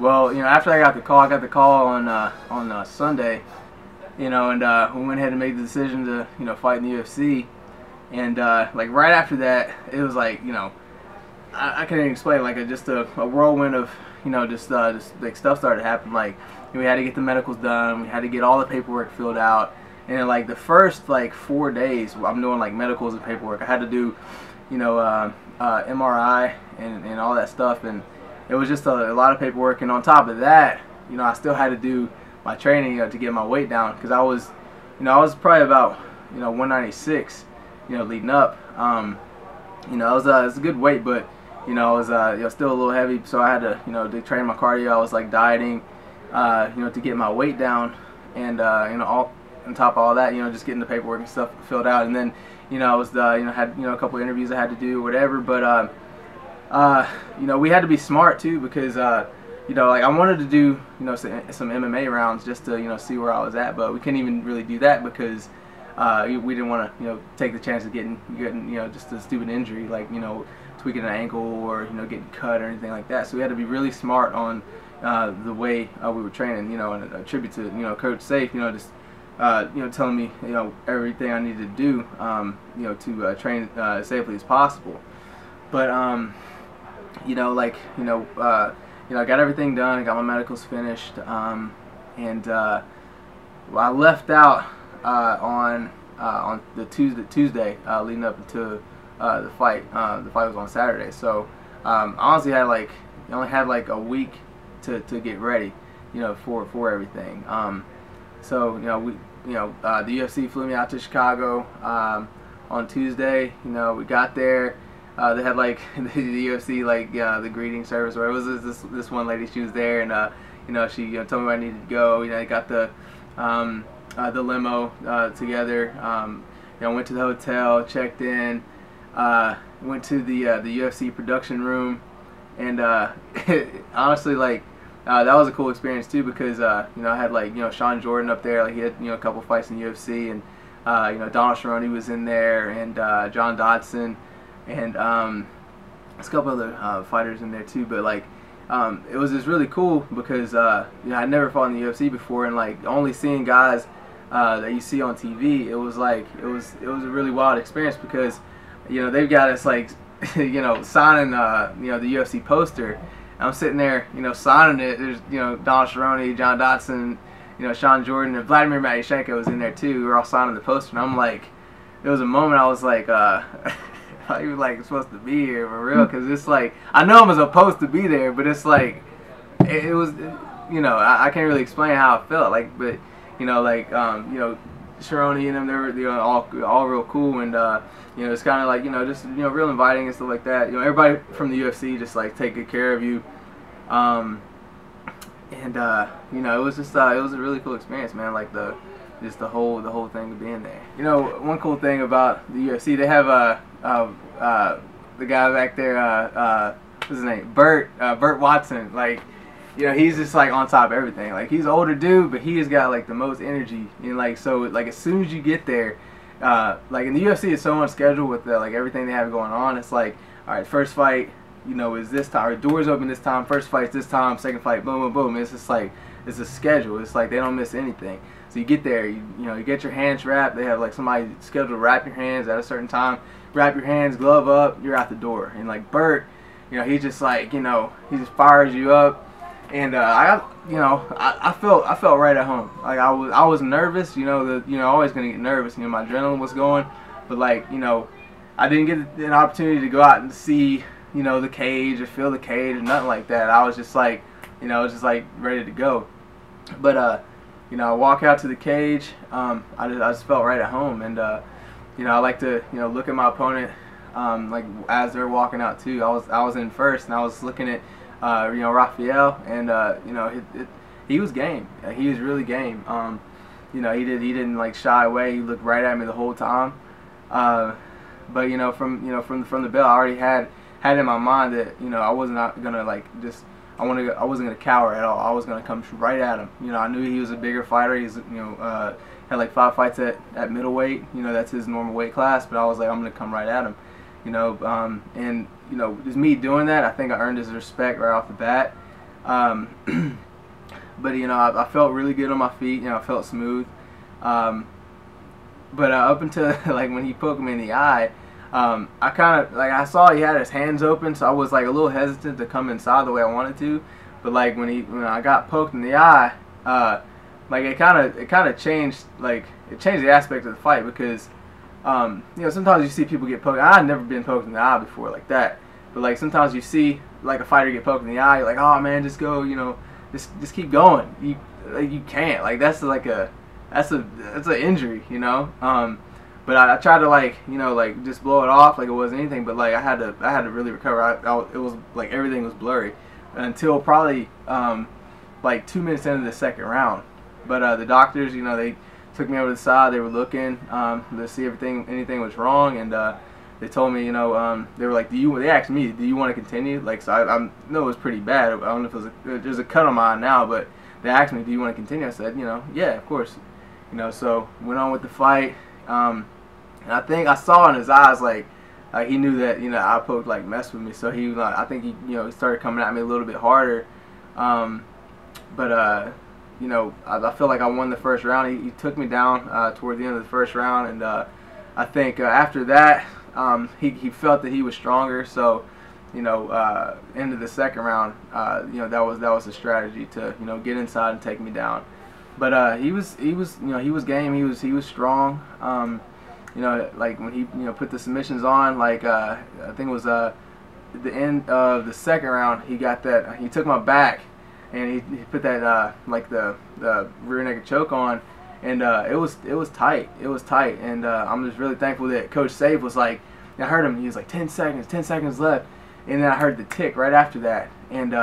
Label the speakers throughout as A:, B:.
A: Well, after I got the call on Sunday, and we went ahead and made the decision to, fight in the UFC. And like right after that, it was like, I can't even explain, like just a whirlwind of, just like stuff started to happen. Like we had to get the medicals done, we had to get all the paperwork filled out, and then, like the first like 4 days, I'm doing like medicals and paperwork. I had to do, MRI and all that stuff, and it was just a lot of paperwork. And on top of that, I still had to do my training, to get my weight down, because I was probably about 196, leading up. It was a good weight, but I was still a little heavy, so I had to to train my cardio. I was like dieting, to get my weight down, and all on top of all that, just getting the paperwork and stuff filled out. And then I was had a couple of interviews I had to do, whatever. But we had to be smart too, because like I wanted to do some MMA rounds just to see where I was at, but we couldn't even really do that because we didn't want to take the chance of getting just a stupid injury, like tweaking an ankle or getting cut or anything like that. So we had to be really smart on the way we were training, and a tribute to Coach Safe, just telling me everything I needed to do to train as safely as possible. But I got everything done. I got my medicals finished, and I left out on the Tuesday leading up to the fight. The fight was on Saturday, so I honestly only had like a week to get ready, for everything. So the UFC flew me out to Chicago on Tuesday. We got there. They had like the UFC the greeting service, where it was this one lady. She was there, and she told me where I needed to go. I got the limo together. Went to the hotel, checked in, went to the UFC production room, and honestly, that was a cool experience too, because I had Sean Jordan up there. Like he had a couple fights in UFC, and Donald Cerrone was in there, and John Dodson, and there's a couple other fighters in there too. But it was just really cool because I'd never fought in the UFC before, and only seeing guys that you see on TV, it was a really wild experience, because they've got us signing the UFC poster. I'm sitting there signing it. There's Donald Cerrone, John Dodson, Sean Jordan, and Vladimir Matyashenko was in there too. We were all signing the poster, and I'm like, there was a moment I was like, are you supposed to be here for real? Because it's I know I'm supposed to be there, but it's it was I can't really explain how I felt, but Cerrone and them, they were all real cool, and it's kind of just real inviting and stuff like that. Everybody from the UFC just take good care of you, and it was just it was a really cool experience, man. The whole thing of being there. One cool thing about the UFC, they have the guy back there, what's his name, Burt Watson. He's just on top of everything. He's an older dude, but he has got the most energy. And so as soon as you get there, in the UFC, it's so unscheduled with everything they have going on. It's all right, first fight, is this time, or doors open this time, first fight's this time, second fight, boom, boom, boom. It's just it's a schedule. It's they don't miss anything. So you get there, you get your hands wrapped. They have somebody scheduled to wrap your hands at a certain time. Wrap your hands, glove up, you're out the door. And Burt, he just he just fires you up. And I felt right at home. I was nervous. Always gonna get nervous. My adrenaline was going, but I didn't get an opportunity to go out and see the cage or feel the cage or nothing like that. I was just ready to go. But I walk out to the cage. I just felt right at home, and I like to look at my opponent as they're walking out too. I was in first, and I was looking at Rafael, and he was game. He was really game. He didn't shy away. He looked right at me the whole time. But from the bell, I already had in my mind that I was not gonna I wasn't gonna cower at all. I was gonna come right at him. I knew he was a bigger fighter. He's had 5 fights at middleweight. That's his normal weight class. But I was I'm gonna come right at him. And just me doing that, I think I earned his respect right off the bat. But I felt really good on my feet. I felt smooth. But up until like when he poked me in the eye, I kind of I saw he had his hands open, so I was like a little hesitant to come inside the way I wanted to. But like when I got poked in the eye, like it kind of changed, like it changed the aspect of the fight, because sometimes you see people get poked. I've never been poked in the eye before like that, but like sometimes you see like a fighter get poked in the eye, you're like, oh man, just go, just keep going. You can't, like that's an injury, But I tried to like just blow it off like it wasn't anything, but like I had to really recover. It was like everything was blurry until probably like 2 minutes into the second round. But the doctors, they took me over to the side. They were looking to see if anything was wrong, and they told me, they were like, they asked me, do you want to continue? Like, so I know it was pretty bad. I don't know if there's a cut on mine now, but they asked me, do you want to continue? I said, yeah, of course. So went on with the fight. And I think I saw in his eyes like he knew that I poked like messed with me. So I think he he started coming at me a little bit harder. But I feel like I won the first round. He took me down toward the end of the first round, and I think after that he felt that he was stronger. So into the second round, that was the strategy to get inside and take me down. But he was game. He was strong. Like when he put the submissions on, like I think it was the end of the second round, he took my back and he put that like the rear naked choke on, and it was tight. It was tight, and I'm just really thankful that Coach Safe was like, I heard him. He was like 10 seconds left, and then I heard the tick right after that, and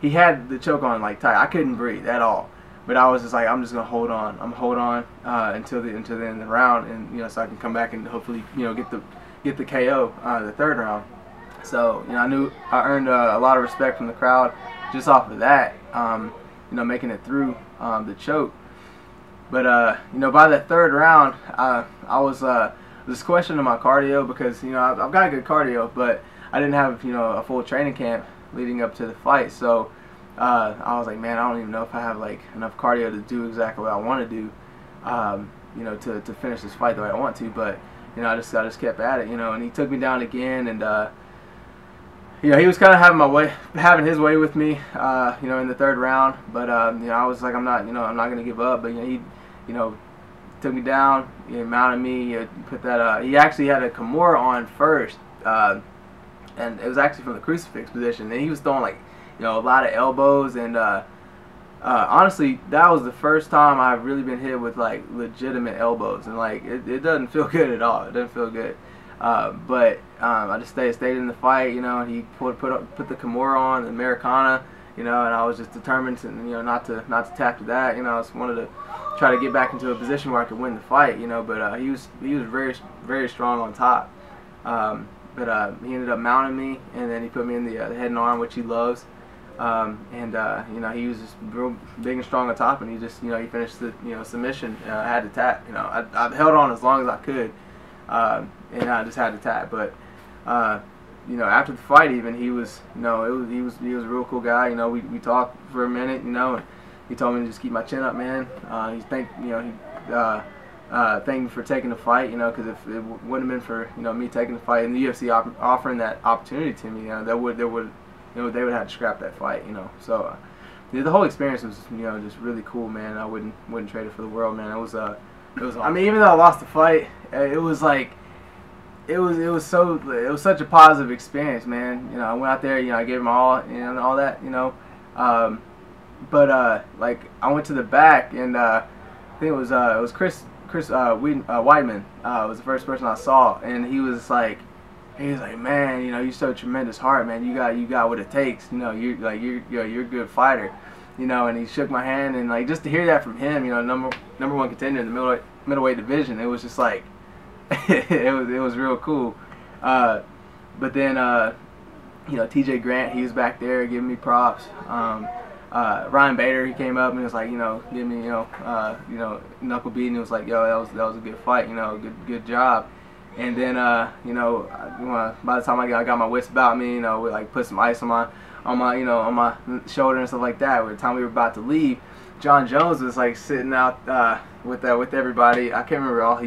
A: he had the choke on like tight. I couldn't breathe at all. But I was just like, I'm just gonna hold on. Hold on until the end of the round, and so I can come back and hopefully get the KO the third round. So I knew I earned a lot of respect from the crowd just off of that. Making it through the choke. But by that third round, I was just questioning my cardio, because I've got good cardio, but I didn't have a full training camp leading up to the fight. So I was like, man, I don't even know if I have like enough cardio to do exactly what I want to do, to finish this fight the way I want to. But I just kept at it, and he took me down again, and he was kind of having his way with me, in the third round. But I was like, I'm not gonna give up. But he took me down, he mounted me, put that. He actually had a Kimura on first, and it was actually from the crucifix position, and he was throwing like a lot of elbows, and honestly, that was the first time I've really been hit with like legitimate elbows, and like it doesn't feel good at all. It doesn't feel good. But I just stayed in the fight, and he put the Kimura on, the Americana, and I was just determined to not to tap to that. I just wanted to try to get back into a position where I could win the fight, But he was very, very strong on top. But he ended up mounting me, and then he put me in the head and arm, which he loves. He was just real big and strong on top, and he just, he finished the, submission. I had to tap. I held on as long as I could, and I just had to tap. But, after the fight, even he was, he was a real cool guy. We talked for a minute, and he told me to just keep my chin up, man. He thanked me for taking the fight, because if it wouldn't have been for, me taking the fight and the UFC offering that opportunity to me, they would have to scrap that fight, So the whole experience was, just really cool, man. I wouldn't trade it for the world, man. It was I mean, even though I lost the fight, it was like, it was such a positive experience, man. I went out there, I gave him all, and all that, But like I went to the back, and I think it was Chris Weidman was the first person I saw, and he was like, man, you show tremendous heart, man. You got what it takes. You're a good fighter. And he shook my hand, and like just to hear that from him, number one contender in the middleweight division, it was just like it was real cool. But then TJ Grant, he was back there giving me props. Ryan Bader, he came up and was like, give me knuckle beat, and it was like, yo, that was a good fight, good job. And then by the time I got my wits about me, we like put some ice on on my, on my shoulder and stuff like that. By the time we were about to leave, John Jones was like sitting out with everybody. I can't remember all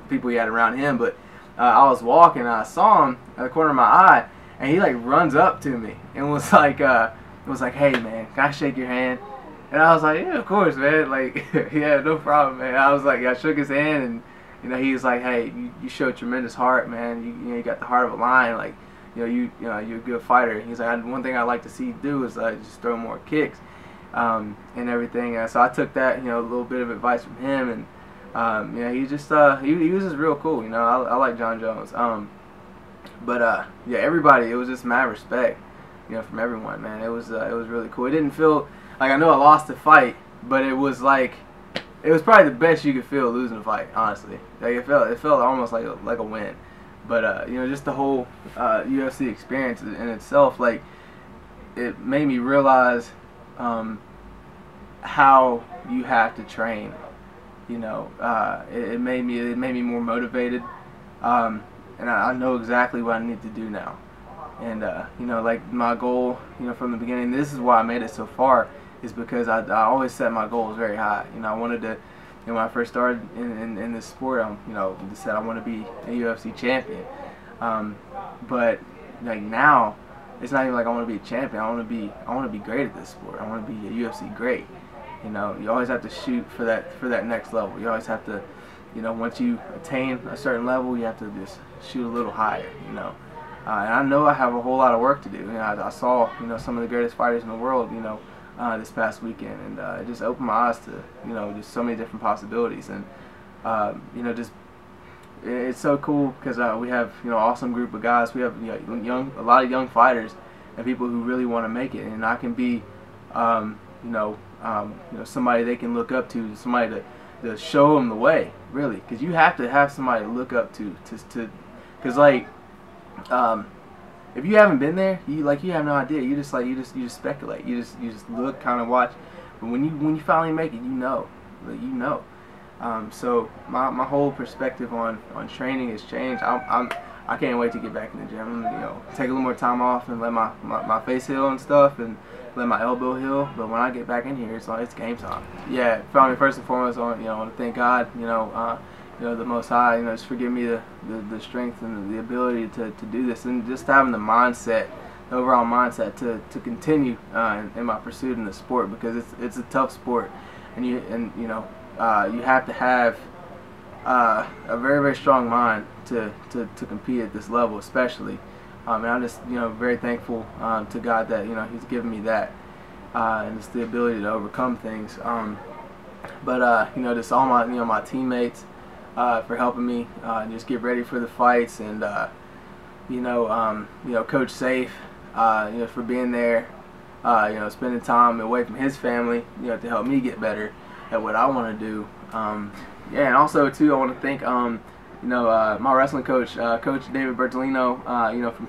A: people he had around him, but I was walking and I saw him at the corner of my eye, and he like runs up to me and was like, "Hey man, can I shake your hand?" And I was like, "Yeah, of course, man." Like, yeah, no problem, man. I was like, I shook his hand, and he was like, "Hey, you show tremendous heart, man. You got the heart of a lion. Like, you're a good fighter." He's like, "One thing I'd like to see you do is just throw more kicks." And everything. So I took that, a little bit of advice from him, and he just he was just real cool. I like John Jones. But yeah, everybody. It was just mad respect, from everyone, man. It was really cool. It didn't feel like, I know I lost the fight, but it was like, it was probably the best you could feel losing a fight. Honestly, like it felt almost like a win. But just the whole UFC experience in itself, like, it made me realize how you have to train. It made me more motivated, and I know exactly what I need to do now. And like my goal, from the beginning, this is why I made it so far, is because I always set my goals very high. I wanted to, when I first started in this sport, I said I want to be a UFC champion. But like now, it's not even like I want to be a champion. I want to be great at this sport. I want to be a UFC great. You always have to shoot for that next level. You always have to, once you attain a certain level, you have to just shoot a little higher. And I know I have a whole lot of work to do. I saw some of the greatest fighters in the world this past weekend, and it just opened my eyes to just so many different possibilities. And just it's so cool because we have awesome group of guys. We have a lot of young fighters and people who really want to make it, and I can be somebody they can look up to, somebody to show them the way, really, because you have to have somebody to look up to because like if you haven't been there, you have no idea. You just speculate. You just look, kind of watch, but when you finally make it, so my whole perspective on training has changed. I can't wait to get back in the gym. Take a little more time off and let my face heal and stuff, and let my elbow heal. But when I get back in here, it's game time. Yeah, finally, first and foremost, I want to thank God. The Most High. Just forgive me the strength and the ability to do this, and just having the mindset, the overall mindset to continue in my pursuit in the sport, because it's a tough sport, and you have to have a very, very strong mind to compete at this level, especially. And I'm just very thankful to God that He's given me that, and just the ability to overcome things. But just all my my teammates for helping me just get ready for the fights, and Coach Safe, for being there, spending time away from his family, to help me get better at what I want to do. Yeah, and also too, I want to thank my wrestling coach, Coach David Bertolino, for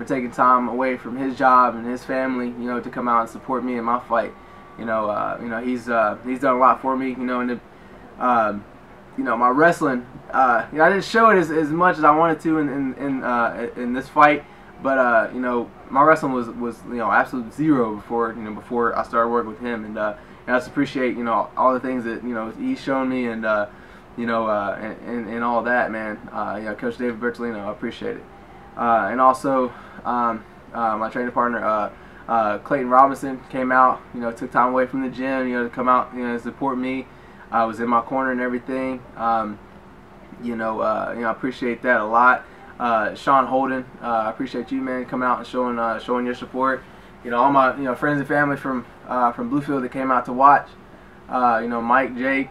A: taking time away from his job and his family, to come out and support me in my fight. He's done a lot for me, and my wrestling. I didn't show it as much as I wanted to in this fight, but my wrestling was absolute zero before I started working with him, and I just appreciate all the things that he's shown me, and and all that, man. Coach David Bertolino, I appreciate it. And also my training partner Clayton Robinson came out, took time away from the gym, to come out, support me. Was in my corner and everything. I appreciate that a lot. Sean Holden, I appreciate you, man, coming out and showing your support. All my friends and family from Bluefield that came out to watch. Mike, Jake,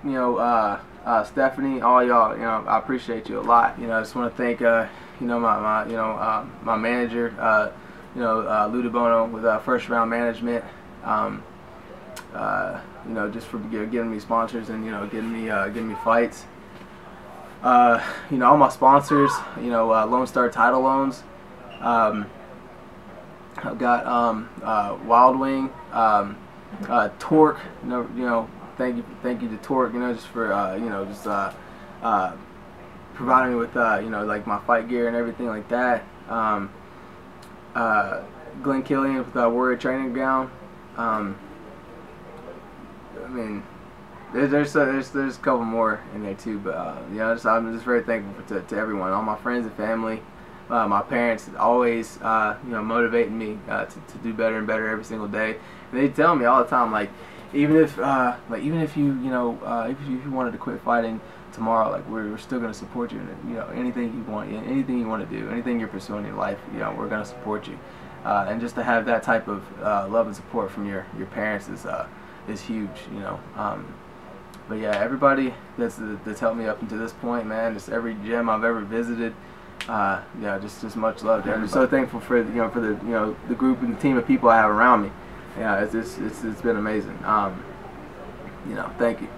A: Stephanie, all y'all. I appreciate you a lot. I just want to thank my manager, Lou DeBono with First Round Management. Just for giving me sponsors and getting me fights. All my sponsors. Lone Star Title Loans. I've got Wild Wing, Torque. Thank you to Torque. Just for providing me with like my fight gear and everything like that. Glen Killian with Warrior Training Ground. I mean, there's a couple more in there too, but you know, I'm just very thankful to everyone, all my friends and family, my parents always you know, motivating me to do better and better every single day. And they tell me all the time, like, even if you know, if you wanted to quit fighting tomorrow, like, we're still gonna support you, and you know, anything you want to do, anything you're pursuing in your life, you know, we're gonna support you. And just to have that type of love and support from your parents is huge, you know. But yeah, everybody that's helped me up until this point, man, just every gym I've ever visited, yeah, just much love to everybody. I'm so thankful for the group and the team of people I have around me. Yeah, it's been amazing. You know, thank you.